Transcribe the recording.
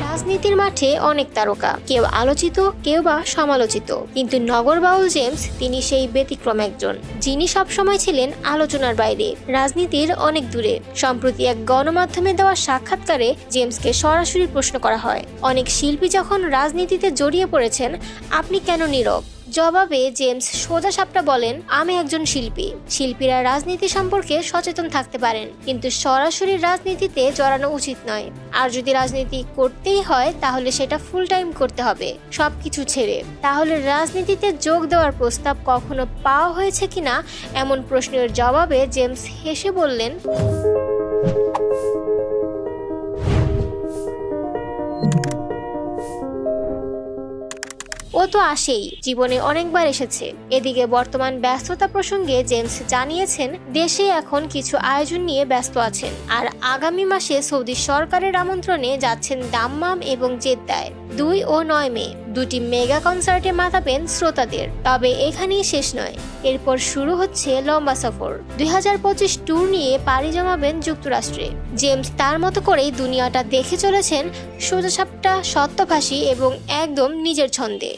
রাজনীতির মাঠে অনেক তারকা, কেউ আলোচিত কেউ বা সমালোচিত, কিন্তু নগরবাউল জেমস তিনি সেই ব্যতিক্রম একজন, যিনি সবসময় ছিলেন আলোচনার বাইরে, রাজনীতির অনেক দূরে। সম্প্রতি এক গণমাধ্যমে দেওয়া সাক্ষাৎকারে জেমসকে সরাসরি প্রশ্ন করা হয়, অনেক শিল্পী যখন রাজনীতিতে জড়িয়ে পড়েছেন, আপনি কেন নীরব? জবাবে জেমস সোজাসাপটা বলেন, আমি একজন শিল্পী। শিল্পীরা রাজনীতি সম্পর্কে সচেতন থাকতে পারেন, কিন্তু সরাসরি রাজনীতিতে জড়ানো উচিত নয়। আর যদি রাজনীতি করতেই হয় তাহলে সেটা ফুল টাইম করতে হবে, সবকিছু ছেড়ে। তাহলে রাজনীতিতে যোগ দেওয়ার প্রস্তাব কখনো পাওয়া হয়েছে কিনা এমন প্রশ্নের জবাবে জেমস হেসে বললেন, ও তো আসেই, জীবনে অনেকবার এসেছে। এদিকে বর্তমান ব্যস্ততা প্রসঙ্গে জেমস জানিয়েছেন, দেশে এখন কিছু আয়োজন নিয়ে ব্যস্ত আছেন, আর আগামী মাসে সৌদি সরকারের আমন্ত্রণে যাচ্ছেন দাম্মাম এবং জেদ্দায় 2 ও 9 মে দুটি মেগা কনসার্টে মাতাবেন শ্রোতাদের। তবে এখানেই শেষ নয়, এরপর শুরু হচ্ছে লম্বা সফর। 2025 ট্যুর নিয়ে পাড়ি জমাবেন যুক্তরাষ্ট্রে। জেমস তার মতো করেই দুনিয়াটা দেখে চলেছেন সোজাসাপটা, সত্যভাষী এবং একদম নিজের ছন্দে।